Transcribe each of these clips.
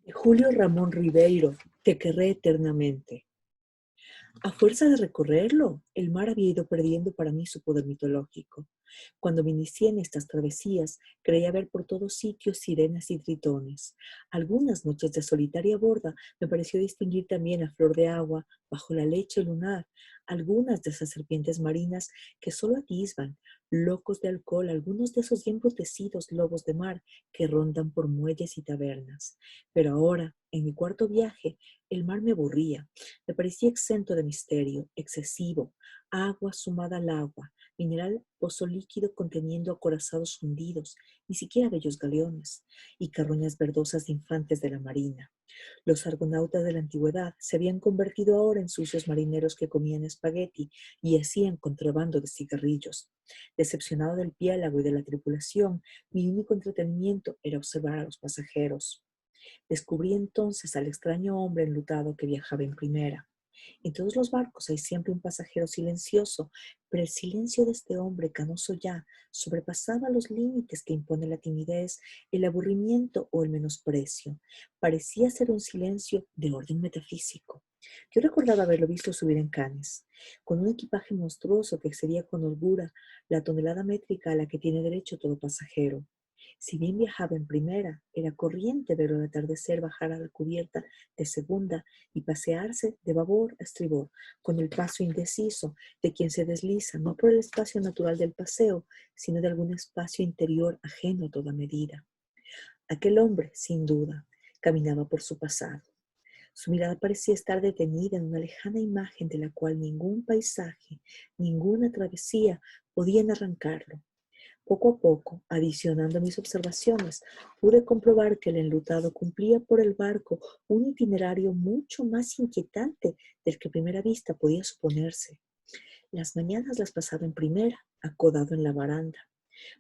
De Julio Ramón Ribeiro, te querré eternamente. A fuerza de recorrerlo, el mar había ido perdiendo para mí su poder mitológico. Cuando me inicié en estas travesías, creía ver por todos sitios sirenas y tritones. Algunas noches de solitaria borda me pareció distinguir también a flor de agua, bajo la leche lunar, algunas de esas serpientes marinas que solo atisban, locos de alcohol, algunos de esos bien brutecidos lobos de mar que rondan por muelles y tabernas. Pero ahora, en mi cuarto viaje, el mar me aburría. Me parecía exento de misterio, excesivo, agua sumada al agua, mineral pozo líquido conteniendo acorazados hundidos, ni siquiera bellos galeones, y carroñas verdosas de infantes de la marina. Los argonautas de la antigüedad se habían convertido ahora en sucios marineros que comían espagueti y hacían contrabando de cigarrillos. Decepcionado del piélago y de la tripulación, mi único entretenimiento era observar a los pasajeros. Descubrí entonces al extraño hombre enlutado que viajaba en primera. En todos los barcos hay siempre un pasajero silencioso, pero el silencio de este hombre canoso ya sobrepasaba los límites que impone la timidez, el aburrimiento o el menosprecio. Parecía ser un silencio de orden metafísico. Yo recordaba haberlo visto subir en Cannes, con un equipaje monstruoso que excedía con holgura la tonelada métrica a la que tiene derecho todo pasajero. Si bien viajaba en primera, era corriente verlo al atardecer bajar a la cubierta de segunda y pasearse de babor a estribor, con el paso indeciso de quien se desliza no por el espacio natural del paseo, sino de algún espacio interior ajeno a toda medida. Aquel hombre, sin duda, caminaba por su pasado. Su mirada parecía estar detenida en una lejana imagen de la cual ningún paisaje, ninguna travesía podían arrancarlo. Poco a poco, adicionando mis observaciones, pude comprobar que el enlutado cumplía por el barco un itinerario mucho más inquietante del que a primera vista podía suponerse. Las mañanas las pasaba en primera, acodado en la baranda.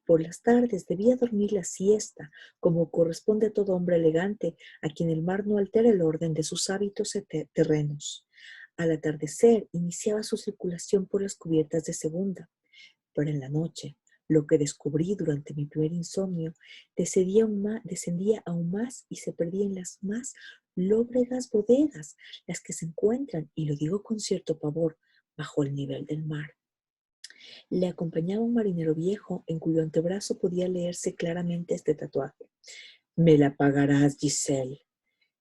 Por las tardes debía dormir la siesta, como corresponde a todo hombre elegante a quien el mar no altera el orden de sus hábitos terrenos. Al atardecer iniciaba su circulación por las cubiertas de segunda, pero en la noche, lo que descubrí durante mi primer insomnio descendía aún más y se perdía en las más lóbregas bodegas, las que se encuentran, y lo digo con cierto pavor, bajo el nivel del mar. Le acompañaba un marinero viejo en cuyo antebrazo podía leerse claramente este tatuaje: «Me la pagarás, Giselle».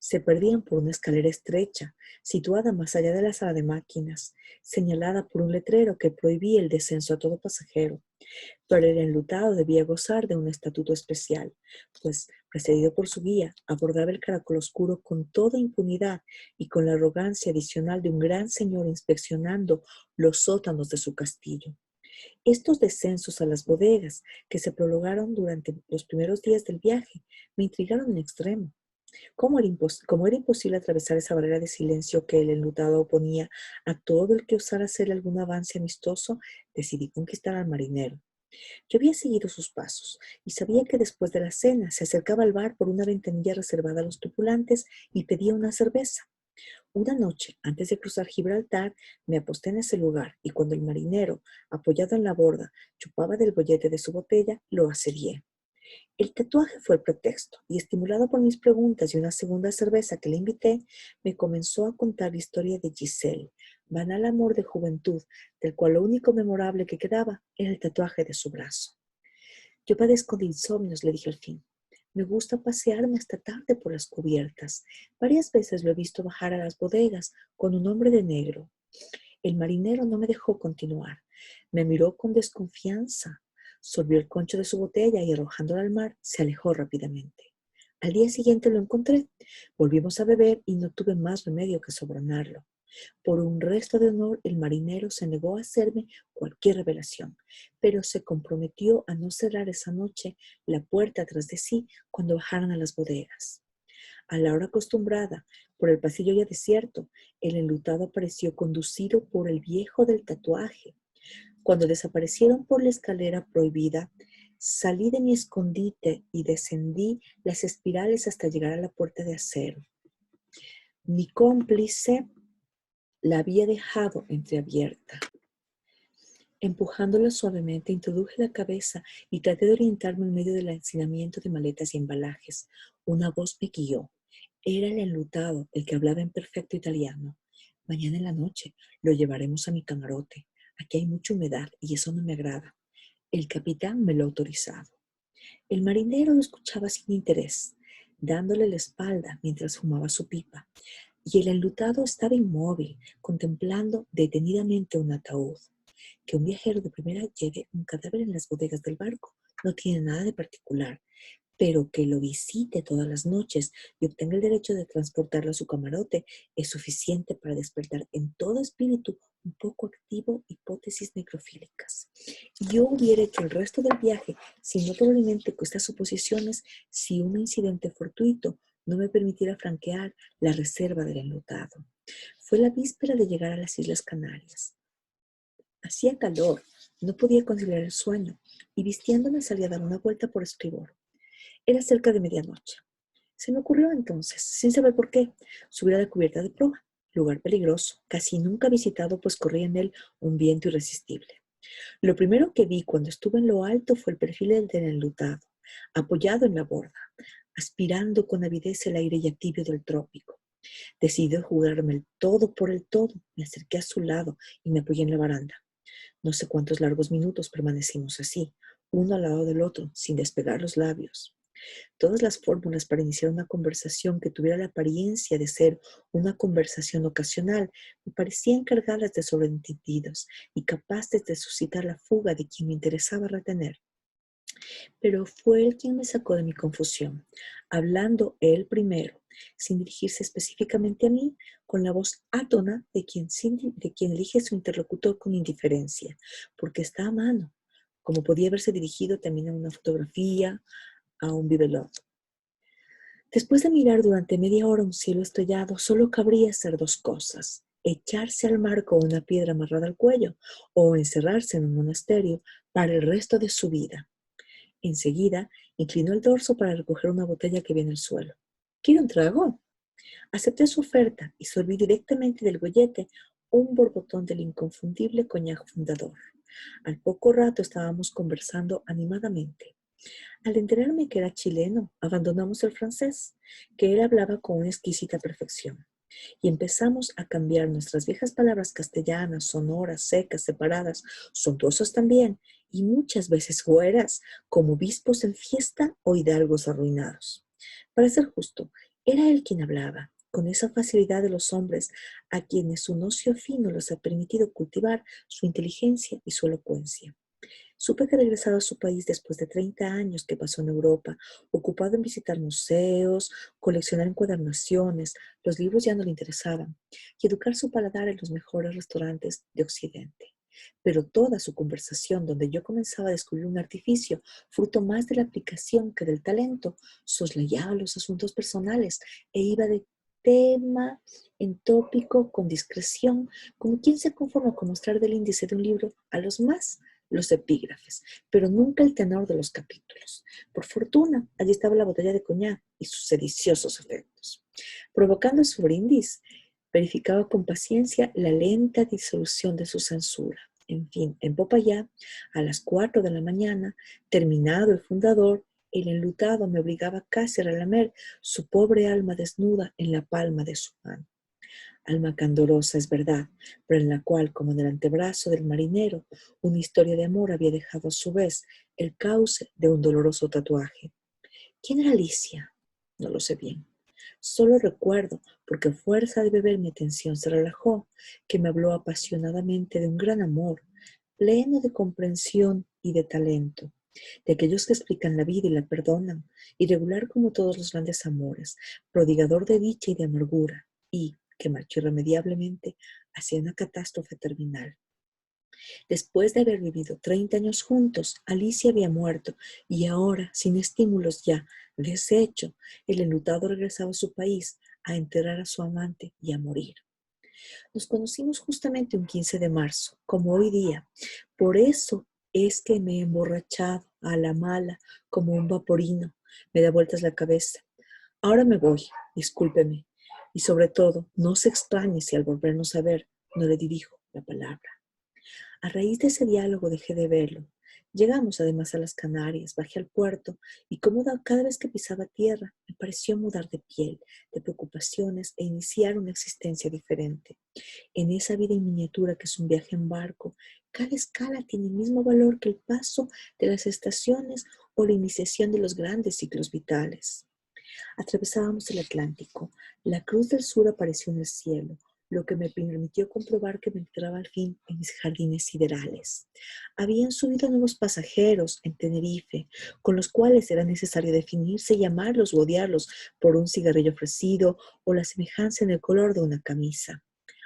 Se perdían por una escalera estrecha, situada más allá de la sala de máquinas, señalada por un letrero que prohibía el descenso a todo pasajero. Pero el enlutado debía gozar de un estatuto especial, pues, precedido por su guía, abordaba el caracol oscuro con toda impunidad y con la arrogancia adicional de un gran señor inspeccionando los sótanos de su castillo. Estos descensos a las bodegas, que se prolongaron durante los primeros días del viaje, me intrigaron en extremo. Como era imposible atravesar esa barrera de silencio que el enlutado oponía a todo el que osara hacer algún avance amistoso, decidí conquistar al marinero. Yo había seguido sus pasos y sabía que después de la cena se acercaba al bar por una ventanilla reservada a los tripulantes y pedía una cerveza. Una noche, antes de cruzar Gibraltar, me aposté en ese lugar y cuando el marinero, apoyado en la borda, chupaba del bollete de su botella, lo asedié. El tatuaje fue el pretexto, y estimulado por mis preguntas y una segunda cerveza que le invité, me comenzó a contar la historia de Giselle, banal amor de juventud, del cual lo único memorable que quedaba era el tatuaje de su brazo. Yo padezco de insomnios, le dije al fin. Me gusta pasearme hasta tarde por las cubiertas. Varias veces lo he visto bajar a las bodegas con un hombre de negro. El marinero no me dejó continuar. Me miró con desconfianza, sorbió el concho de su botella y arrojándola al mar, se alejó rápidamente. Al día siguiente lo encontré. Volvimos a beber y no tuve más remedio que sobornarlo. Por un resto de honor, el marinero se negó a hacerme cualquier revelación, pero se comprometió a no cerrar esa noche la puerta tras de sí cuando bajaran a las bodegas. A la hora acostumbrada, por el pasillo ya desierto, el enlutado apareció conducido por el viejo del tatuaje. Cuando desaparecieron por la escalera prohibida, salí de mi escondite y descendí las espirales hasta llegar a la puerta de acero. Mi cómplice la había dejado entreabierta. Empujándola suavemente, introduje la cabeza y traté de orientarme en medio del hacinamiento de maletas y embalajes. Una voz me guió. Era el enlutado, el que hablaba en perfecto italiano. Mañana en la noche lo llevaremos a mi camarote. Aquí hay mucha humedad y eso no me agrada. El capitán me lo ha autorizado. El marinero lo escuchaba sin interés, dándole la espalda mientras fumaba su pipa, y el enlutado estaba inmóvil, contemplando detenidamente un ataúd. Que un viajero de primera lleve un cadáver en las bodegas del barco no tiene nada de particular, pero que lo visite todas las noches y obtenga el derecho de transportarlo a su camarote es suficiente para despertar en todo espíritu un poco activo hipótesis necrofílicas. Yo hubiera hecho el resto del viaje, sino probablemente con estas suposiciones, si un incidente fortuito no me permitiera franquear la reserva del enlutado. Fue la víspera de llegar a las Islas Canarias. Hacía calor, no podía conciliar el sueño, y vistiéndome salí a dar una vuelta por estribor. Era cerca de medianoche. Se me ocurrió entonces, sin saber por qué, subir a la cubierta de proa, lugar peligroso, casi nunca visitado, pues corría en él un viento irresistible. Lo primero que vi cuando estuve en lo alto fue el perfil del enlutado, apoyado en la borda, aspirando con avidez el aire ya tibio del trópico. Decidí jugarme el todo por el todo, me acerqué a su lado y me apoyé en la baranda. No sé cuántos largos minutos permanecimos así, uno al lado del otro, sin despegar los labios. Todas las fórmulas para iniciar una conversación que tuviera la apariencia de ser una conversación ocasional me parecían cargadas de sobreentendidos y capaces de suscitar la fuga de quien me interesaba retener. Pero fue él quien me sacó de mi confusión, hablando él primero, sin dirigirse específicamente a mí, con la voz átona de quien elige a su interlocutor con indiferencia, porque está a mano, como podía haberse dirigido también a una fotografía, a un bibelot. Después de mirar durante media hora un cielo estrellado, solo cabría hacer dos cosas: echarse al mar con una piedra amarrada al cuello o encerrarse en un monasterio para el resto de su vida. Enseguida, inclinó el dorso para recoger una botella que había en el suelo. ¿Quiere un trago? Acepté su oferta y sorbí directamente del gollete un borbotón del inconfundible coñac fundador. Al poco rato estábamos conversando animadamente. Al enterarme que era chileno, abandonamos el francés, que él hablaba con una exquisita perfección, y empezamos a cambiar nuestras viejas palabras castellanas, sonoras, secas, separadas, suntuosas también, y muchas veces hueras, como obispos en fiesta o hidalgos arruinados. Para ser justo, era él quien hablaba, con esa facilidad de los hombres a quienes un ocio fino les ha permitido cultivar su inteligencia y su elocuencia. Supe que regresaba a su país después de 30 años que pasó en Europa, ocupado en visitar museos, coleccionar encuadernaciones, los libros ya no le interesaban, y educar su paladar en los mejores restaurantes de Occidente. Pero toda su conversación, donde yo comenzaba a descubrir un artificio, fruto más de la aplicación que del talento, soslayaba los asuntos personales e iba de tema en tópico con discreción, como quien se conforma con mostrar del índice de un libro a los más los epígrafes, pero nunca el tenor de los capítulos. Por fortuna, allí estaba la botella de coñac y sus sediciosos efectos. Provocando su brindis, verificaba con paciencia la lenta disolución de su censura. En fin, en Popayán, a las 4 de la mañana, terminado el fundador, el enlutado me obligaba casi a relamer su pobre alma desnuda en la palma de su mano. Alma candorosa, es verdad, pero en la cual, como en el antebrazo del marinero, una historia de amor había dejado a su vez el cauce de un doloroso tatuaje. ¿Quién era Alicia? No lo sé bien. Solo recuerdo, porque a fuerza de beber mi atención se relajó, que me habló apasionadamente de un gran amor, pleno de comprensión y de talento, de aquellos que explican la vida y la perdonan, irregular como todos los grandes amores, prodigador de dicha y de amargura, y que marchó irremediablemente hacia una catástrofe terminal. Después de haber vivido 30 años juntos, Alicia había muerto y ahora, sin estímulos ya, deshecho, el enlutado regresaba a su país a enterrar a su amante y a morir. Nos conocimos justamente un 15 de marzo, como hoy día. Por eso es que me he emborrachado a la mala como un vaporino. Me da vueltas la cabeza. Ahora me voy, discúlpeme. Y sobre todo, no se extrañe si al volvernos a ver no le dirijo la palabra. A raíz de ese diálogo dejé de verlo. Llegamos además a las Canarias, bajé al puerto y como cada vez que pisaba tierra me pareció mudar de piel, de preocupaciones e iniciar una existencia diferente. En esa vida en miniatura que es un viaje en barco, cada escala tiene el mismo valor que el paso de las estaciones o la iniciación de los grandes ciclos vitales. Atravesábamos el Atlántico. La Cruz del Sur apareció en el cielo, lo que me permitió comprobar que me entraba al fin en mis jardines siderales. Habían subido nuevos pasajeros en Tenerife, con los cuales era necesario definirse, llamarlos o odiarlos por un cigarrillo ofrecido o la semejanza en el color de una camisa.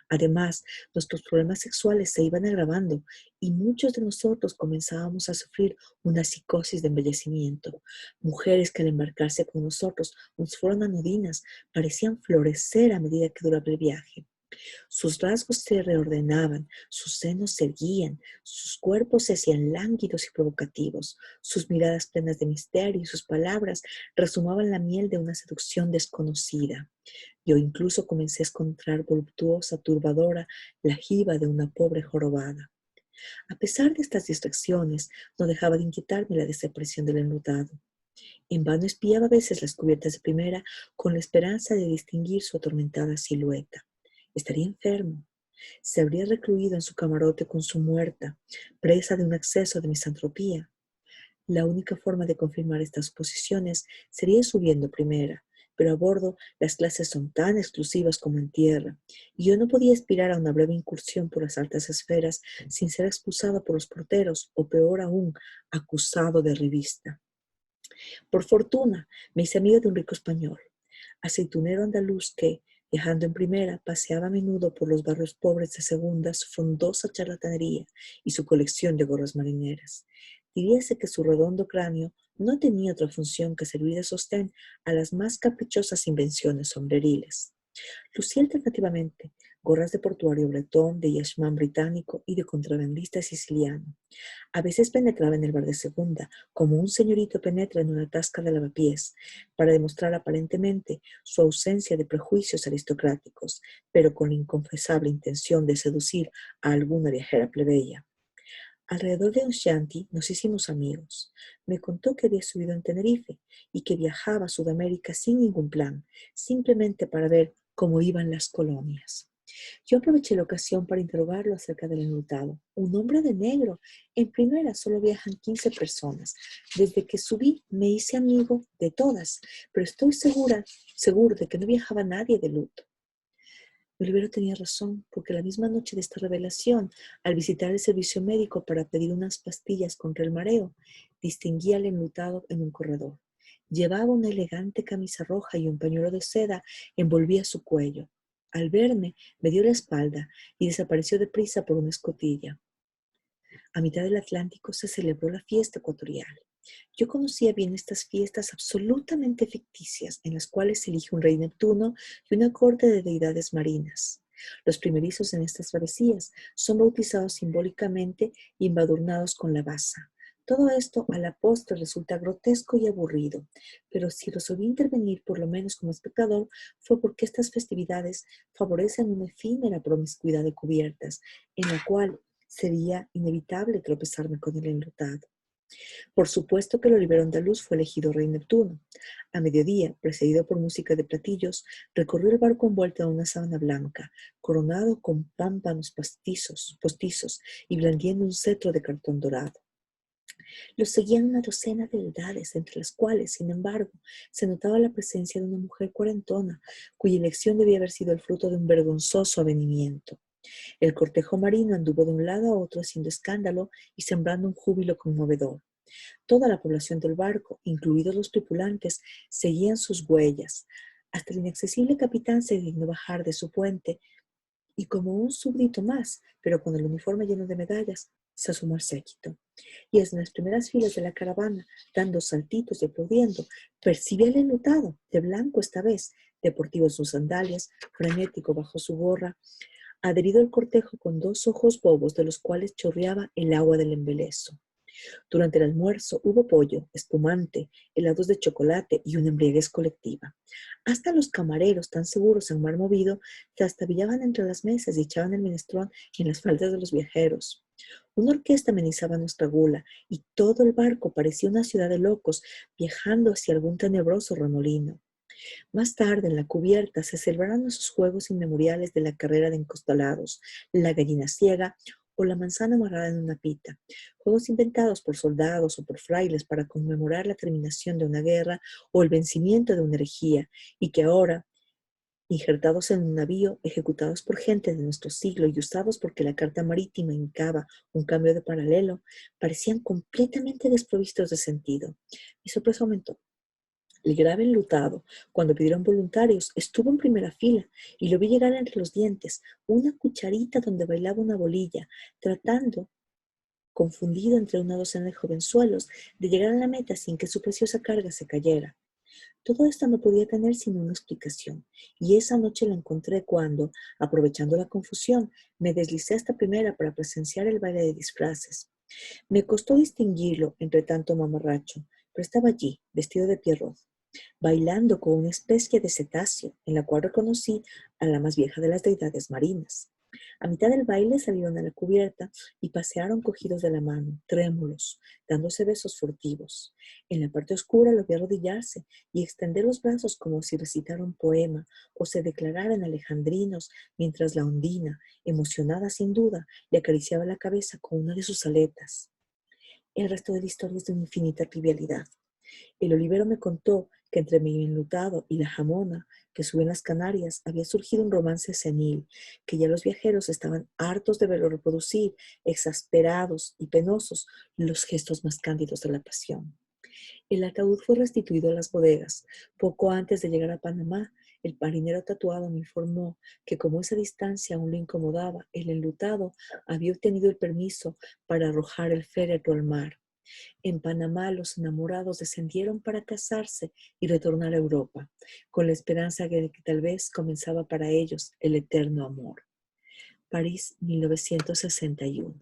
Además, nuestros problemas sexuales se iban agravando y muchos de nosotros comenzábamos a sufrir una psicosis de embellecimiento. Mujeres que al embarcarse con nosotros nos fueron anodinas, parecían florecer a medida que duraba el viaje. Sus rasgos se reordenaban, sus senos se erguían, sus cuerpos se hacían lánguidos y provocativos, sus miradas plenas de misterio y sus palabras resumaban la miel de una seducción desconocida. Yo incluso comencé a encontrar voluptuosa, turbadora, la jiba de una pobre jorobada. A pesar de estas distracciones, no dejaba de inquietarme la desaparición del enlutado. En vano espiaba a veces las cubiertas de primera con la esperanza de distinguir su atormentada silueta. Estaría enfermo. Se habría recluido en su camarote con su muerta, presa de un acceso de misantropía. La única forma de confirmar estas suposiciones sería subiendo primera, pero a bordo las clases son tan exclusivas como en tierra, y yo no podía aspirar a una breve incursión por las altas esferas sin ser expulsado por los porteros, o peor aún, acusado de revista. Por fortuna, me hice amigo de un rico español, aceitunero andaluz que, viajando en primera, paseaba a menudo por los barrios pobres de segunda su frondosa charlatanería y su colección de gorras marineras. Diríase que su redondo cráneo no tenía otra función que servir de sostén a las más caprichosas invenciones sombreriles. Lucía alternativamente gorras de portuario bretón, de yashmán británico y de contrabandista siciliano. A veces penetraba en el bar de segunda, como un señorito penetra en una tasca de lavapiés, para demostrar aparentemente su ausencia de prejuicios aristocráticos, pero con la inconfesable intención de seducir a alguna viajera plebeya. Alrededor de un shanty nos hicimos amigos. Me contó que había subido en Tenerife y que viajaba a Sudamérica sin ningún plan, simplemente para ver cómo iban las colonias. Yo aproveché la ocasión para interrogarlo acerca del enlutado. Un hombre de negro. En primera solo viajan 15 personas. Desde que subí me hice amigo de todas, pero estoy seguro de que no viajaba nadie de luto. Olivero tenía razón, porque la misma noche de esta revelación, al visitar el servicio médico para pedir unas pastillas contra el mareo, distinguí al enlutado en un corredor. Llevaba una elegante camisa roja y un pañuelo de seda envolvía su cuello. Al verme, me dio la espalda y desapareció deprisa por una escotilla. A mitad del Atlántico se celebró la fiesta ecuatorial. Yo conocía bien estas fiestas absolutamente ficticias, en las cuales se elige un rey Neptuno y una corte de deidades marinas. Los primerizos en estas travesías son bautizados simbólicamente y embadurnados con la basa. Todo esto a la postre resulta grotesco y aburrido, pero si resolví intervenir por lo menos como espectador fue porque estas festividades favorecen una efímera promiscuidad de cubiertas, en la cual sería inevitable tropezarme con el enlutado. Por supuesto que el olivero andaluz fue elegido rey Neptuno. A mediodía, precedido por música de platillos, recorrió el barco envuelto en una sábana blanca, coronado con pámpanos postizos y blandiendo un cetro de cartón dorado. Los seguían una docena de edades, entre las cuales, sin embargo, se notaba la presencia de una mujer cuarentona, cuya elección debía haber sido el fruto de un vergonzoso avenimiento. El cortejo marino anduvo de un lado a otro haciendo escándalo y sembrando un júbilo conmovedor. Toda la población del barco, incluidos los tripulantes, seguían sus huellas. Hasta el inaccesible capitán se dignó bajar de su puente y como un súbdito más, pero con el uniforme lleno de medallas, se asomó al séquito. Y en las primeras filas de la caravana, dando saltitos y aplaudiendo, percibí al enlutado, de blanco esta vez, deportivo en sus sandalias, frenético bajo su gorra, adherido al cortejo con dos ojos bobos de los cuales chorreaba el agua del embeleso. Durante el almuerzo hubo pollo, espumante, helados de chocolate y una embriaguez colectiva. Hasta los camareros, tan seguros en mar movido, trastabillaban entre las mesas y echaban el minestrón en las faldas de los viajeros. Una orquesta amenizaba nuestra gula y todo el barco parecía una ciudad de locos viajando hacia algún tenebroso remolino. Más tarde, en la cubierta, se celebraron esos juegos inmemoriales de la carrera de encostalados, la gallina ciega o la manzana amarrada en una pita, juegos inventados por soldados o por frailes para conmemorar la terminación de una guerra o el vencimiento de una herejía, y que ahora, injertados en un navío, ejecutados por gente de nuestro siglo y usados porque la carta marítima indicaba un cambio de paralelo, parecían completamente desprovistos de sentido. Mi sorpresa aumentó. El grave enlutado, cuando pidieron voluntarios, estuvo en primera fila y lo vi llegar entre los dientes, una cucharita donde bailaba una bolilla, tratando, confundido entre una docena de jovenzuelos, de llegar a la meta sin que su preciosa carga se cayera. Todo esto no podía tener sino una explicación, y esa noche la encontré cuando, aprovechando la confusión, me deslicé hasta primera para presenciar el baile de disfraces. Me costó distinguirlo entre tanto mamarracho, pero estaba allí, vestido de Pierrot, bailando con una especie de cetáceo, en la cual reconocí a la más vieja de las deidades marinas. A mitad del baile salieron a la cubierta y pasearon cogidos de la mano, trémulos, dándose besos furtivos. En la parte oscura lo vi arrodillarse y extender los brazos como si recitara un poema o se declararan alejandrinos, mientras la ondina, emocionada sin duda, le acariciaba la cabeza con una de sus aletas. El resto de la historia es de una infinita trivialidad. El olivero me contó que entre mi enlutado y la jamona que subió en las Canarias había surgido un romance senil, que ya los viajeros estaban hartos de verlo reproducir, exasperados y penosos, los gestos más cándidos de la pasión. El ataúd fue restituido a las bodegas. Poco antes de llegar a Panamá, el marinero tatuado me informó que como esa distancia aún le incomodaba, el enlutado había obtenido el permiso para arrojar el féretro al mar. En Panamá los enamorados descendieron para casarse y retornar a Europa, con la esperanza de que tal vez comenzaba para ellos el eterno amor. París, 1961.